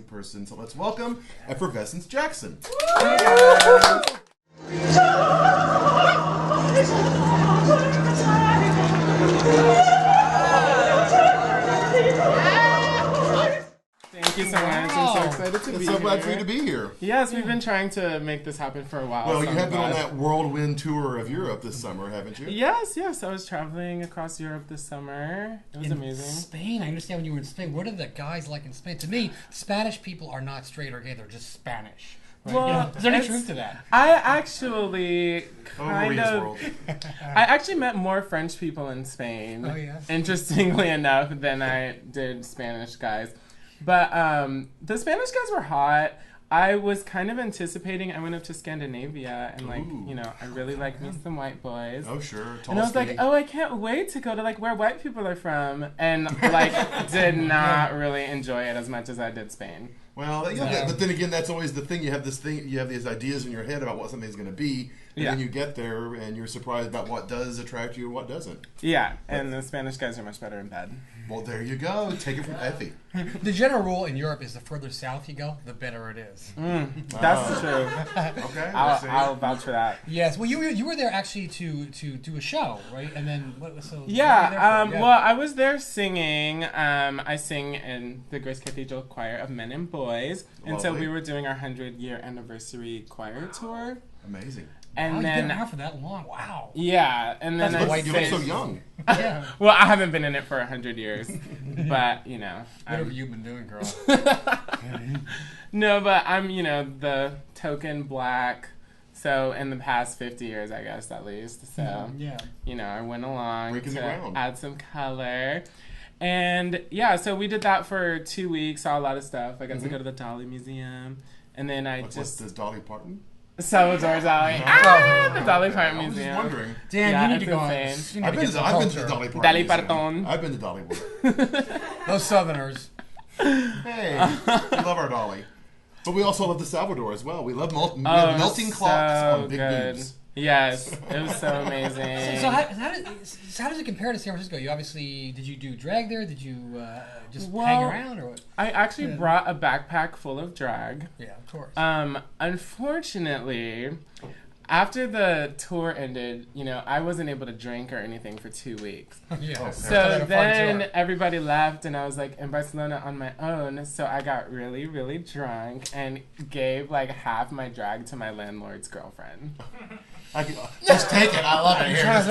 person. So let's welcome Effervescence Jackson. Thank you so much. I'm so excited to be here. So glad for you to be here. Yes, we've been trying to make this happen for a while. Well, so you have been on that whirlwind tour of Europe this summer, haven't you? Yes. I was traveling across Europe this summer. It was amazing. Spain, I understand when you were in Spain. What are the guys like in Spain? To me, Spanish people are not straight or gay. They're just Spanish. Right? Well, is there any truth to that? I actually kind of... World. I actually met more French people in Spain. Oh, yes. Interestingly enough, than I did Spanish guys. But the Spanish guys were hot. I was kind of anticipating. I went up to Scandinavia and I really like me some white boys. Oh sure, and I was like, I can't wait to go to where white people are from, and did not really enjoy it as much as I did Spain. Well, but then again, that's always the thing. You have these ideas in your head about what something's going to be, and then you get there and you're surprised about what does attract you and what doesn't. Yeah, and the Spanish guys are much better in bed. Well, there you go. Take it from Effie. The general rule in Europe is the further south you go, the better it is. That's true. Okay, I'll vouch for that. Yes. Well, you were there actually to do a show, right? And then what? So yeah. Well, I was there singing. I sing in the Grace Cathedral Choir of Men and Boys, and so we were doing our 100-year anniversary choir tour. Amazing. And then you've been around for that long. Wow. Yeah, and then you look so young. Yeah. Well, I haven't been in it for 100 years, but what have you been doing, girl? No, but I'm the token black. So in the past 50 years, I guess at least. So I went along to add some color. And so we did that for 2 weeks. Saw a lot of stuff. I got to go to the Dolly Museum, and then What's this Dolly Parton? Salvador Dali. The Dolly Parton Museum. I was just wondering. Dan, you need to go on. I've been to the Dolly Parton. Dolly Parton. I've been to Dollywood. Those Southerners. Hey, we love our Dolly. But we also love the Salvador as well. We love melting clocks on big boobs. Yes, it was so amazing. So how does it compare to San Francisco? You obviously, did you do drag there? Did you just hang around or what? I actually brought a backpack full of drag. Yeah, of course. Unfortunately, after the tour ended, I wasn't able to drink or anything for 2 weeks. Yeah. So then everybody left, and I was in Barcelona on my own. So I got really, really drunk and gave half my drag to my landlord's girlfriend. Just take it. I love it. Here, just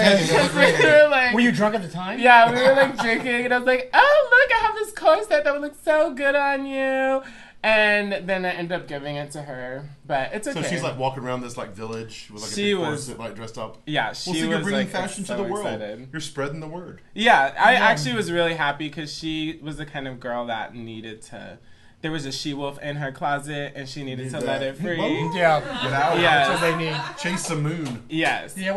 take it. Were you drunk at the time? Yeah, we were drinking, and I was like, "Oh, look, I have this corset that would look so good on you." And then I ended up giving it to her, but it's okay. So she's walking around this village with a big corset, dressed up. Yeah, she was. So you're bringing fashion to the world. Excited. You're spreading the word. Yeah, I actually was really happy because she was the kind of girl that needed to. There was a she-wolf in her closet, and she needed to let it free. Yeah. Get out. Yes. That's what they need. Chase the moon. Yes. Yeah,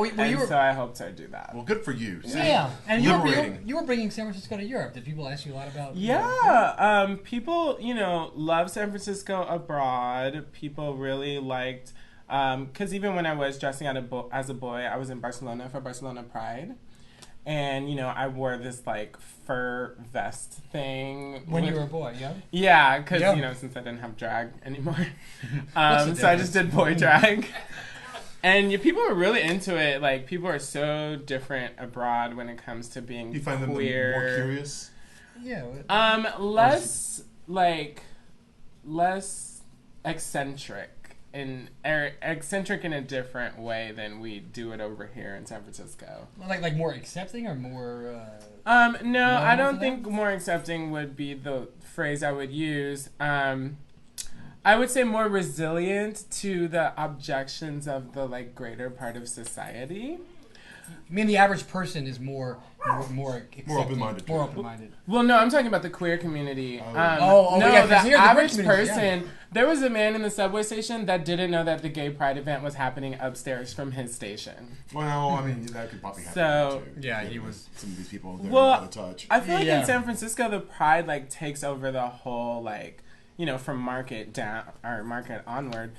so I hoped I'd do that. Well, good for you. Yeah. And liberating. you were bringing San Francisco to Europe. Did people ask you a lot about... Yeah. People, love San Francisco abroad. People really liked... Because even when I was dressing as a boy, I was in Barcelona for Barcelona Pride. And, I wore this, fur vest thing. When you were a boy, yeah? Yeah, because, since I didn't have drag anymore. So I just did boy drag. And people were really into it. People are so different abroad when it comes to being you find queer. them more curious? Yeah. Less eccentric. Eccentric in a different way than we do it over here in San Francisco. Like more accepting or more... No, I don't think more accepting would be the phrase I would use. I would say more resilient to the objections of the greater part of society. I mean, the average person is more open-minded. More open-minded. Well, no, I'm talking about the queer community. The average person. There was a man in the subway station that didn't know that the gay pride event was happening upstairs from his station. Well, I mean, that could probably happen too. Yeah, he was... Some of these people they're out of touch. I feel in San Francisco, the pride takes over the whole from market down or market onward.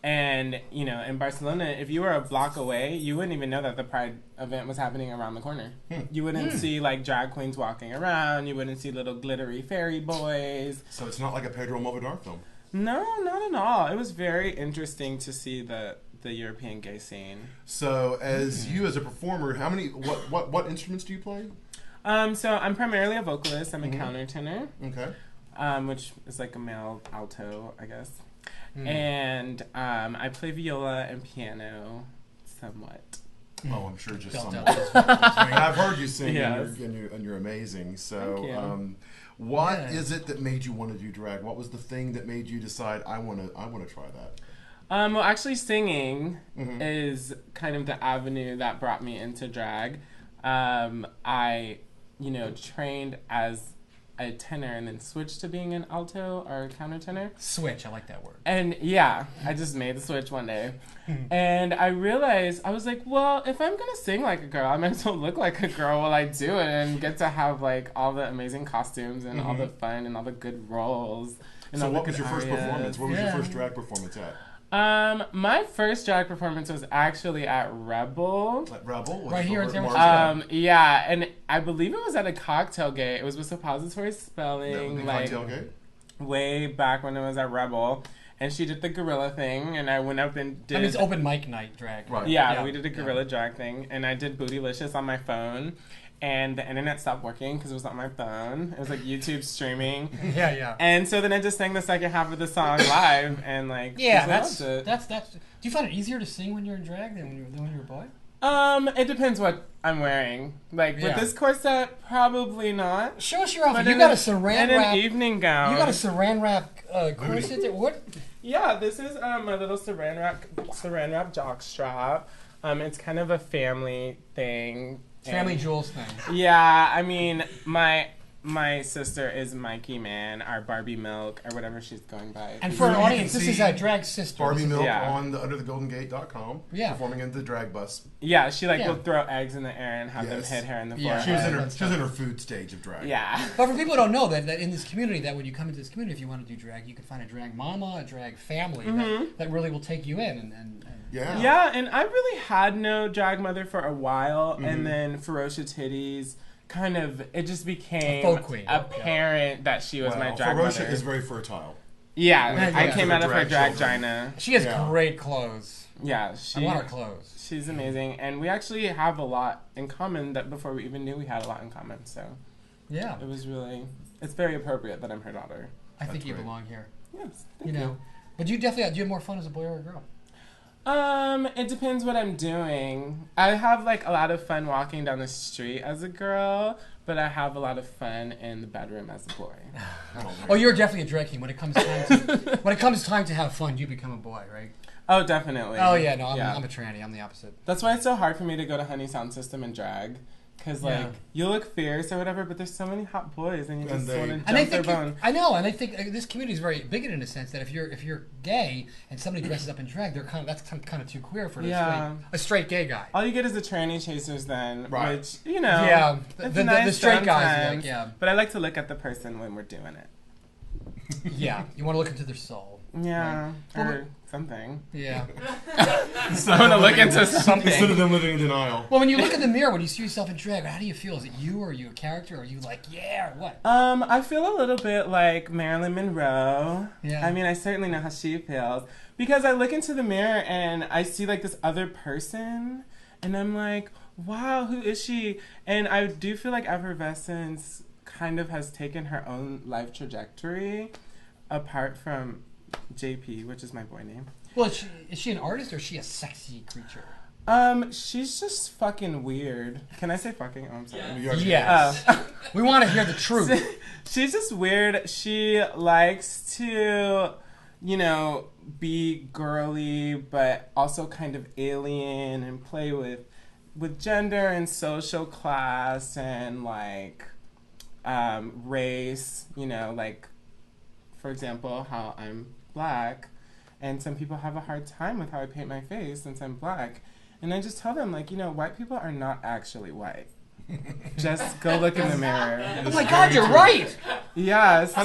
And, you know, in Barcelona, if you were a block away, you wouldn't even know that the Pride event was happening around the corner. You wouldn't see, like, drag queens walking around. You wouldn't see little glittery fairy boys. So it's not like a Pedro Almodovar film? No, not at all. It was very interesting to see the European gay scene. So as you as a performer, what instruments do you play? So I'm primarily a vocalist. I'm a countertenor. Okay. Which is like a male alto, I guess. And I play viola and piano somewhat. Oh, I'm sure just somewhat. I've heard you sing, and you're amazing. So, what is it that made you want to do drag? What was the thing that made you decide I want to try that? Well, actually, singing is kind of the avenue that brought me into drag. I, trained as a tenor and then switched to being an alto or countertenor. Switch, I like that word. And I just made the switch one day. And I realized, I was like, well, if I'm going to sing like a girl, I might as well look like a girl while I do it and get to have like all the amazing costumes and all the fun and all the good roles. And so what was your first performance? What was your first drag performance at? My first drag performance was actually at Rebel. At Rebel? Right here in San Francisco. Yeah, and I believe it was at a cocktail gate. It was with Suppository Spelling. Cocktail gate? Way back when it was at Rebel. And she did the gorilla thing, and I went up and did... I mean, it's open mic night drag. Right. Yeah, we did a gorilla drag thing, and I did Bootylicious on my phone. And the internet stopped working because it was on my phone. It was like YouTube streaming. Yeah. And so then I just sang the second half of the song live, and like that's. Do you find it easier to sing when you're in drag than when you're a boy? It depends what I'm wearing. Like with this corset, probably not. Show us your outfit. You got a saran wrap. And an evening gown. You got a saran wrap corset. What? Yeah, this is my little saran wrap jockstrap. It's kind of a family thing. Family jewels thing. Yeah, I mean, my sister is Mikey Man, our Barbie Milk, or whatever she's going by. And for our audience, this is a drag sister. Barbie Milk on the underthegoldengate.com. Yeah. Performing in the drag bus. Yeah, she will throw eggs in the air and have them hit her in the forehead. She was in her food stage of drag. Yeah. But for people who don't know that in this community, that when you come into this community, if you want to do drag, you can find a drag mama, a drag family that really will take you in and Yeah, and I really had no drag mother for a while, and then Ferocious Titties kind of, it just became apparent that she was my drag mother. Ferocious is very fertile. Yeah, I came out of her drag gina. She has great clothes. Yeah, I want her clothes. She's amazing, and we actually have a lot in common that before we even knew we had a lot in common, so yeah. It was really, it's very appropriate that I'm her daughter. I think you belong here. Yes, thank you. But do you have more fun as a boy or a girl? It depends what I'm doing. I have like a lot of fun walking down the street as a girl, but I have a lot of fun in the bedroom as a boy. Oh, you're definitely a drag king. When it comes time to have fun, you become a boy, right? Oh, definitely. Oh yeah, no, I'm a tranny. I'm the opposite. That's why it's so hard for me to go to Honey Sound System and drag. Because, you look fierce or whatever, but there's so many hot boys, and you just want to jump their bone. I know, and I think this community is very bigoted in a sense that if you're gay and somebody dresses up in drag, that's kind of too queer for a straight gay guy. All you get is the tranny chasers then, which, the nice straight guys, But I like to look at the person when we're doing it. Yeah, you want to look into their soul. Yeah, or something. Yeah. So I want to look into something. Instead of them living in denial. Well, when you look in the mirror, when you see yourself in drag, how do you feel? Is it you, or are you a character, or are you like, or what? I feel a little bit like Marilyn Monroe. Yeah. I mean, I certainly know how she feels. Because I look into the mirror and I see like this other person, and I'm like, wow, who is she? And I do feel like Effervescence kind of has taken her own life trajectory apart from JP, which is my boy name. Well, is she an artist or is she a sexy creature? She's just fucking weird. Can I say fucking? Oh, I'm sorry. Yes. We want to hear the truth. She's just weird. She likes to, be girly, but also kind of alien and play with gender and social class and like race. Like, for example, how I'm Black, and some people have a hard time with how I paint my face since I'm Black, and I just tell them, like, white people are not actually white. Just go look in the mirror. Oh my God, you're right. Yeah, so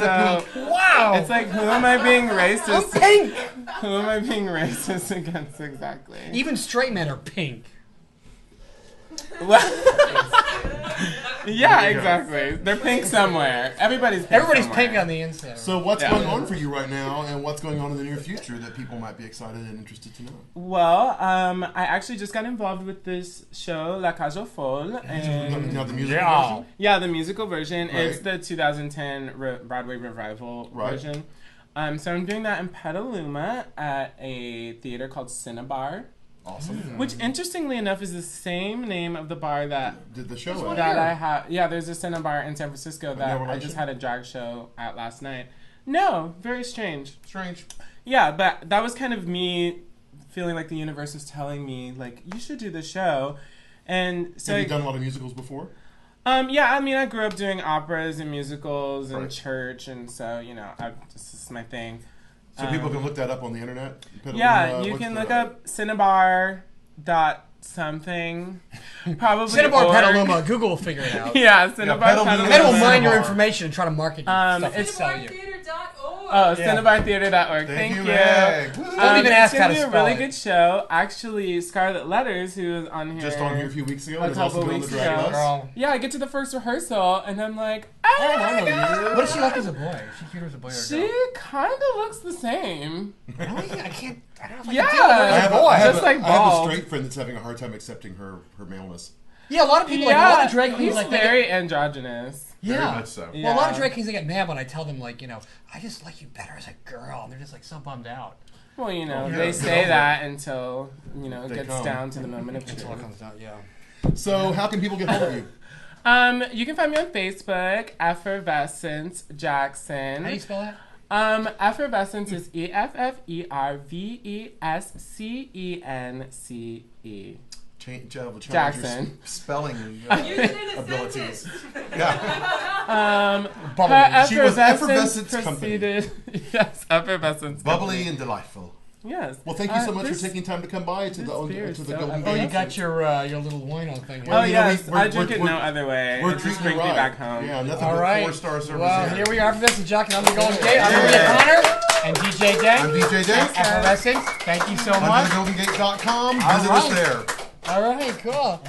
wow. It's like, who am I being racist? I'm pink. Who am I being racist against exactly? Even straight men are pink. Yeah, exactly. They're pink somewhere. Everybody's pink on the inside. So what's going on for you right now, and what's going on in the near future that people might be excited and interested to know? Well, I actually just got involved with this show, La Cage aux Folles. Now the musical version? Yeah, the musical version. Right. It's the 2010 Broadway revival version. So I'm doing that in Petaluma at a theater called Cinnabar. Awesome. Which, interestingly enough, is the same name of the bar that did the show that I have. Yeah, there's a Cinnabar in San Francisco that I just had a drag show at last night. No, very strange. Yeah, but that was kind of me feeling like the universe was telling me, like, you should do the show. And so have you done a lot of musicals before? Yeah, I mean, I grew up doing operas and musicals and church, and so, you know, this is my thing. So people can look that up on the internet? Yeah, you can look up cinnabar.something. Probably Cinnabar Petaluma. Google will figure it out. Yeah, Cinnabar Petaluma. And then we'll mine your information and try to market stuff. It's Cinnabartheater.org. Cinnabartheater.org. Thank you. Don't even ask how to spell it. It's going to be a really good show. Actually, Scarlet Letters, who was on here just on here a few weeks ago, a couple weeks ago. Yeah, I get to the first rehearsal, and I'm like, oh my God. What is she like as a boy? Is she cute as a boy or a girl? She kind of looks the same. Really? I don't know if I yeah, can deal with her as a boy. I have a straight friend that's having a hard time accepting her maleness. Yeah, a lot of people, like a lot of drag queens, he's very androgynous. Yeah. Very much so. Well, a lot of drag queens, they get mad when I tell them, like, you know, I just like you better as a girl. And they're just, like, so bummed out. Well, you know, they say that until, you know, it gets down to the moment of truth. Until it comes out, yeah. So how can people get hold of you? You can find me on Facebook, Effervescence Jackson. How do you spell that? Effervescence is EFFERVESCENCE. Jackson. Spelling abilities. Yeah. She was Effervescence proceeded. Yes, Effervescence. Bubbly and delightful. Yes. Well, thank you so much for taking time to come by to the Golden Gate. Oh, you got your little wine on thing here. Oh, yes. I drink it no other way. We're just treating me back home. Yeah, nothing but 4-star service. Well, here we are for this. Jack and I'm the Golden Gate. I'm Konner and DJ Dank. I'm DJ Dank. Effervescence. Thank you so much. GoldenGate.com. Visit us there. All right, cool.